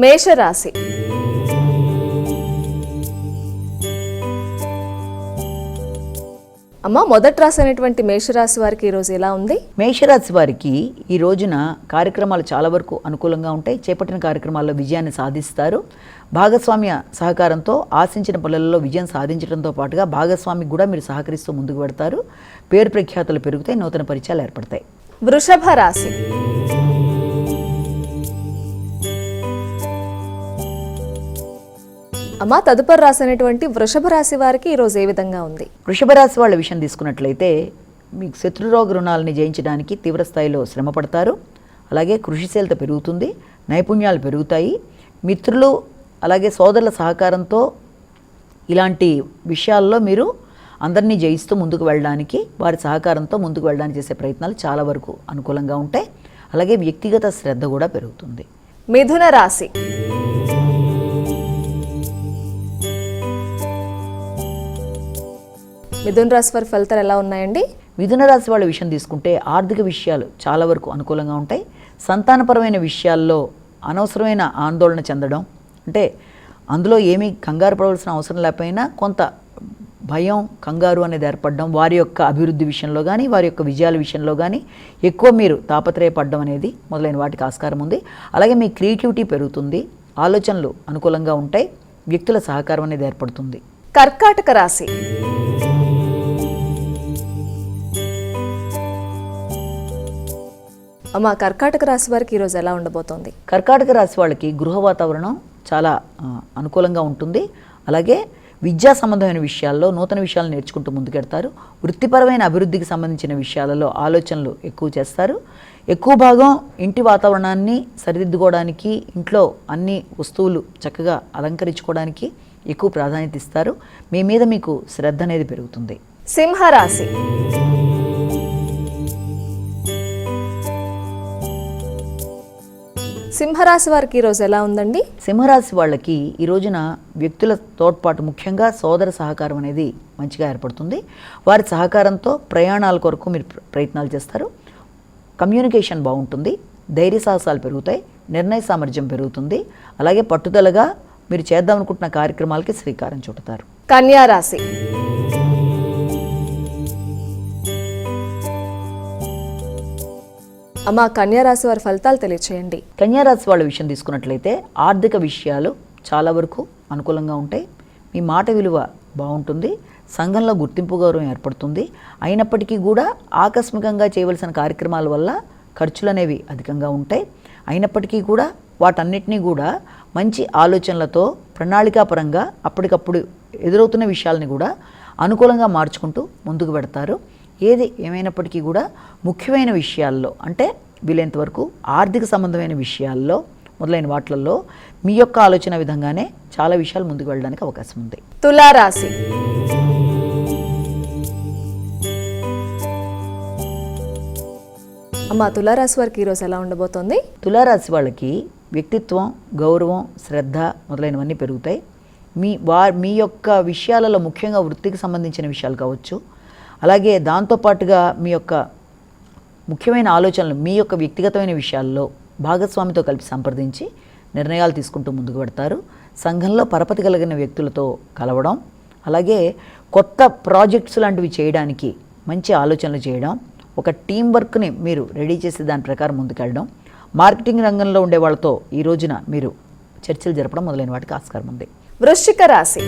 మేషరాశి. అమ్మ, మొదటి రాశి అయినటువంటి మేషరాశి వారికి ఈరోజు ఎలా ఉంది? మేషరాశి వారికి ఈ రోజున కార్యక్రమాలు చాలా వరకు అనుకూలంగా ఉంటాయి. చేపట్టిన కార్యక్రమాల్లో విజయాన్ని సాధిస్తారు. భాగస్వామ్య సహకారంతో ఆశించిన పనులలో విజయం సాధించడంతో పాటుగా భాగస్వామికి కూడా మీరు సహకరిస్తూ ముందుకు పెడతారు. పేరు ప్రఖ్యాతులు పెరుగుతాయి. నూతన పరిచయాలు ఏర్పడతాయి. వృషభ రాశి. అమ్మ, తదుపరి రాశి అయినటువంటి వృషభ రాశి వారికి ఈరోజు ఏ విధంగా ఉంది? వృషభ రాశి వాళ్ళ విషయం తీసుకున్నట్లయితే మీకు శత్రురోగ రుణాలని జయించడానికి తీవ్ర స్థాయిలో శ్రమ పడతారు. అలాగే కృషిశీలత పెరుగుతుంది. నైపుణ్యాలు పెరుగుతాయి. మిత్రులు అలాగే సోదరుల సహకారంతో ఇలాంటి విషయాల్లో మీరు అందరినీ జయిస్తూ ముందుకు వెళ్ళడానికి, వారి సహకారంతో ముందుకు వెళ్ళడానికి చేసే ప్రయత్నాలు చాలా వరకు అనుకూలంగా ఉంటాయి. అలాగే వ్యక్తిగత శ్రద్ధ కూడా పెరుగుతుంది. మిథున రాశి. మిథున రాశి వారి ఫలితాలు ఎలా ఉన్నాయండి? మిథున రాశి వాళ్ళ విషయం తీసుకుంటే ఆర్థిక విషయాలు చాలా వరకు అనుకూలంగా ఉంటాయి. సంతానపరమైన విషయాల్లో అనవసరమైన ఆందోళన చెందడం, అంటే అందులో ఏమీ కంగారు పడవలసిన అవసరం లేకపోయినా కొంత భయం, కంగారు అనేది ఏర్పడడం, వారి యొక్క అభివృద్ధి విషయంలో కానీ వారి యొక్క విజయాల విషయంలో కానీ ఎక్కువ మీరు తాపత్రయపడడం అనేది మొదలైన వాటికి ఆస్కారం ఉంది. అలాగే మీ క్రియేటివిటీ పెరుగుతుంది. ఆలోచనలు అనుకూలంగా ఉంటాయి. వ్యక్తుల సహకారం అనేది ఏర్పడుతుంది. కర్కాటక రాశి. అమ్మ, కర్కాటక రాశి వారికి ఈరోజు ఎలా ఉండబోతోంది? కర్కాటక రాశి వాళ్ళకి గృహ వాతావరణం చాలా అనుకూలంగా ఉంటుంది. అలాగే విద్యా సంబంధమైన విషయాల్లో నూతన విషయాలు నేర్చుకుంటూ ముందుకెడతారు. వృత్తిపరమైన అభివృద్ధికి సంబంధించిన విషయాలలో ఆలోచనలు ఎక్కువ చేస్తారు. ఎక్కువ భాగం ఇంటి వాతావరణాన్ని సరిదిద్దుకోవడానికి, ఇంట్లో అన్ని వస్తువులు చక్కగా అలంకరించుకోవడానికి ఎక్కువ ప్రాధాన్యత ఇస్తారు. మీ మీద మీకు శ్రద్ధ అనేది పెరుగుతుంది. సింహరాశి. సింహరాశి వారికి ఈరోజు ఎలా ఉందండి? సింహరాశి వాళ్ళకి ఈ రోజున వ్యక్తుల తోడ్పాటు, ముఖ్యంగా సోదర సహకారం అనేది మంచిగా ఏర్పడుతుంది. వారి సహకారంతో ప్రయాణాల కొరకు మీరు ప్రయత్నాలు చేస్తారు. కమ్యూనికేషన్ బాగుంటుంది. ధైర్య సాహసాలు పెరుగుతాయి. నిర్ణయ సామర్థ్యం పెరుగుతుంది. అలాగే పట్టుదలగా మీరు చేద్దాం అనుకుంటున్న కార్యక్రమాలకి శ్రీకారం చుడతారు. కన్యా రాశి. అమ్మ, కన్యా రాశి వారి ఫలితాలు తెలియచేయండి. కన్యా రాశి వాళ్ళ విషయం తీసుకున్నట్లయితే ఆర్థిక విషయాలు చాలా వరకు అనుకూలంగా ఉంటాయి. మీ మాట విలువ బాగుంటుంది. సంఘంలో గుర్తింపు గౌరవం ఏర్పడుతుంది. అయినప్పటికీ కూడా ఆకస్మికంగా చేయవలసిన కార్యక్రమాల వల్ల ఖర్చులు అనేవి అధికంగా ఉంటాయి. అయినప్పటికీ కూడా వాటన్నిటినీ కూడా మంచి ఆలోచనలతో ప్రణాళికాపరంగా అప్పటికప్పుడు ఎదురవుతున్న విషయాలని కూడా అనుకూలంగా మార్చుకుంటూ ముందుకు పెడతారు. ఏది ఏమైనప్పటికీ కూడా ముఖ్యమైన విషయాల్లో, అంటే వీలైనంత వరకు ఆర్థిక సంబంధమైన విషయాల్లో మొదలైన వాటిల్లో మీ యొక్క ఆలోచన విధంగానే చాలా విషయాలు ముందుకు వెళ్ళడానికి అవకాశం ఉంది. తులారాశి. అమ్మ, తులారాశి వారికి ఈరోజు ఎలా ఉండబోతోంది? తులారాశి వాళ్ళకి వ్యక్తిత్వం, గౌరవం, శ్రద్ధ మొదలైనవన్నీ పెరుగుతాయి. మీ యొక్క విషయాలలో ముఖ్యంగా వృత్తికి సంబంధించిన విషయాలు కావచ్చు, అలాగే దాంతోపాటుగా మీ యొక్క ముఖ్యమైన ఆలోచనలు, మీ యొక్క వ్యక్తిగతమైన విషయాల్లో భాగస్వామితో కలిపి సంప్రదించి నిర్ణయాలు తీసుకుంటూ ముందుకు పెడతారు. సంఘంలో పరపతి కలిగిన వ్యక్తులతో కలవడం, అలాగే కొత్త ప్రాజెక్ట్స్ లాంటివి చేయడానికి మంచి ఆలోచనలు చేయడం, ఒక టీం వర్క్ని మీరు రెడీ చేసి దాని ప్రకారం ముందుకెళ్ళడం, మార్కెటింగ్ రంగంలో ఉండే వాళ్ళతో ఈ రోజున మీరు చర్చలు జరపడం మొదలైన వాటికి ఆస్కారం ఉంది. వృశ్చిక రాశి.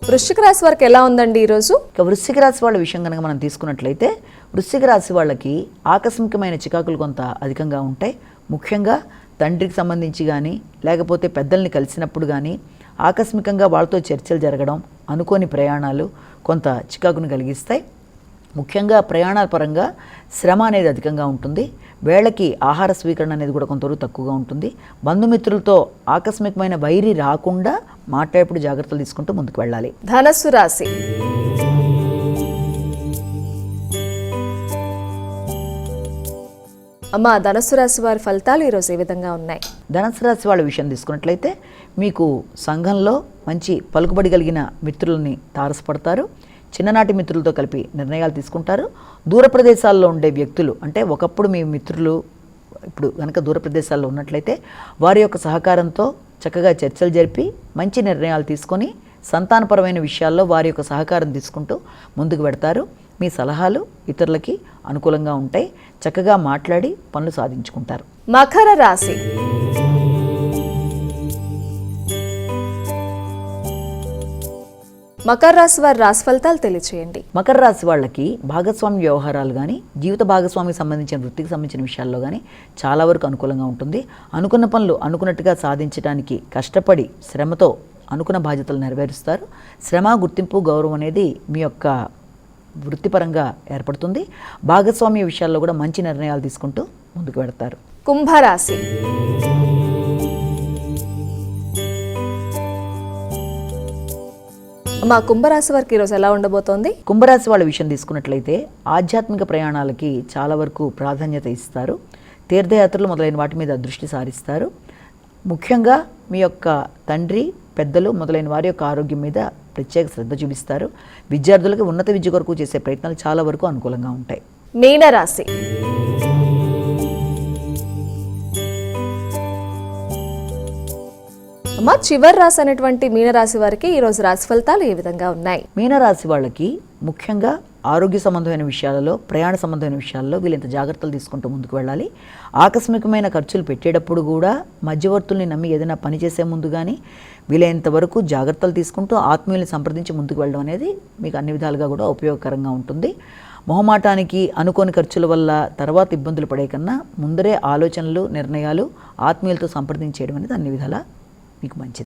వృశ్చిక రాశి వారికి ఎలా ఉందండి ఈరోజు? ఇక వృశ్చిక రాశి వాళ్ళ విషయం కనుక మనం తీసుకున్నట్లయితే వృశ్చిక రాశి వాళ్ళకి ఆకస్మికమైన చికాకులు కొంత అధికంగా ఉంటాయి. ముఖ్యంగా తండ్రికి సంబంధించి కానీ లేకపోతే పెద్దల్ని కలిసినప్పుడు కానీ ఆకస్మికంగా వాళ్ళతో చర్చలు జరగడం, అనుకోని ప్రయాణాలు కొంత చికాకును కలిగిస్తాయి. ముఖ్యంగా ప్రయాణాల పరంగా శ్రమ అనేది అధికంగా ఉంటుంది. వేళకి ఆహార స్వీకరణ అనేది కూడా కొంతవరకు తక్కువగా ఉంటుంది. బంధుమిత్రులతో ఆకస్మికమైన వైరి రాకుండా మాట్లాడేప్పుడు జాగ్రత్తలు తీసుకుంటూ ముందుకు వెళ్ళాలి. ధనస్సు రాశి. అమ్మ, ధనస్సు రాశి వారి ఫలితాలు ఈరోజు ఏ విధంగా ఉన్నాయి? ధనస్సు రాశి వాళ్ళ విషయం తీసుకున్నట్లయితే మీకు సంఘంలో మంచి పలుకుబడి కలిగిన మిత్రులని తారసపడతారు. చిన్ననాటి మిత్రులతో కలిపి నిర్ణయాలు తీసుకుంటారు. దూర ప్రదేశాల్లో ఉండే వ్యక్తులు, అంటే ఒకప్పుడు మీ మిత్రులు ఇప్పుడు కనుక దూర ప్రదేశాల్లో ఉన్నట్లయితే వారి యొక్క సహకారంతో చక్కగా చర్చలు జరిపి మంచి నిర్ణయాలు తీసుకొని సంతానపరమైన విషయాల్లో వారి యొక్క సహకారం తీసుకుంటూ ముందుకు పెడతారు. మీ సలహాలు ఇతరులకి అనుకూలంగా ఉంటాయి. చక్కగా మాట్లాడి పనులు సాధించుకుంటారు. మకర రాశి. మకర రాశి వారి రాశి ఫలితాలు తెలియచేయండి. మకర రాశి వాళ్ళకి భాగస్వామి వ్యవహారాలు కానీ, జీవిత భాగస్వామికి సంబంధించిన వృత్తికి సంబంధించిన విషయాల్లో కానీ చాలా వరకు అనుకూలంగా ఉంటుంది. అనుకున్న పనులు అనుకున్నట్టుగా సాధించడానికి కష్టపడి శ్రమతో అనుకున్న బాధ్యతలు నెరవేరుస్తారు. శ్రమ, గుర్తింపు, గౌరవం అనేది మీ యొక్క వృత్తిపరంగా ఏర్పడుతుంది. భాగస్వామ్య విషయాల్లో కూడా మంచి నిర్ణయాలు తీసుకుంటూ ముందుకు వెడతారు. కుంభరాశి. మా కుంభరాశి వారికి ఈరోజు ఎలా ఉండబోతోంది? కుంభరాశి వాళ్ళ విషయం తీసుకున్నట్లయితే ఆధ్యాత్మిక ప్రయాణాలకి చాలా వరకు ప్రాధాన్యత ఇస్తారు. తీర్థయాత్రలు మొదలైన వాటి మీద దృష్టి సారిస్తారు. ముఖ్యంగా మీ యొక్క తండ్రి, పెద్దలు మొదలైన వారి యొక్క ఆరోగ్యం మీద ప్రత్యేక శ్రద్ధ చూపిస్తారు. విద్యార్థులకు ఉన్నత విద్య కొరకు చేసే ప్రయత్నాలు చాలా వరకు అనుకూలంగా ఉంటాయి. మీనరాశి. అమ్మ, చివరి రాశి అనేటువంటి మీనరాశి వారికి ఈరోజు రాశి ఫలితాలు ఏ విధంగా ఉన్నాయి? మీనరాశి వాళ్ళకి ముఖ్యంగా ఆరోగ్య సంబంధమైన విషయాలలో, ప్రయాణ సంబంధమైన విషయాల్లో వీళ్ళంత జాగ్రత్తలు తీసుకుంటూ ముందుకు వెళ్ళాలి. ఆకస్మికమైన ఖర్చులు పెట్టేటప్పుడు కూడా మధ్యవర్తుల్ని నమ్మి ఏదైనా పని చేసే ముందు కానీ వీలైనంత వరకు జాగ్రత్తలు తీసుకుంటూ ఆత్మీయుల్ని సంప్రదించి ముందుకు వెళ్ళడం అనేది మీకు అన్ని విధాలుగా కూడా ఉపయోగకరంగా ఉంటుంది. మొహమాటానికి, అనుకోని ఖర్చుల వల్ల తర్వాత ఇబ్బందులు పడే కన్నా ముందరే ఆలోచనలు, నిర్ణయాలు ఆత్మీయులతో సంప్రదించేయడం అనేది అన్ని విధాలా మీకు మంచిది.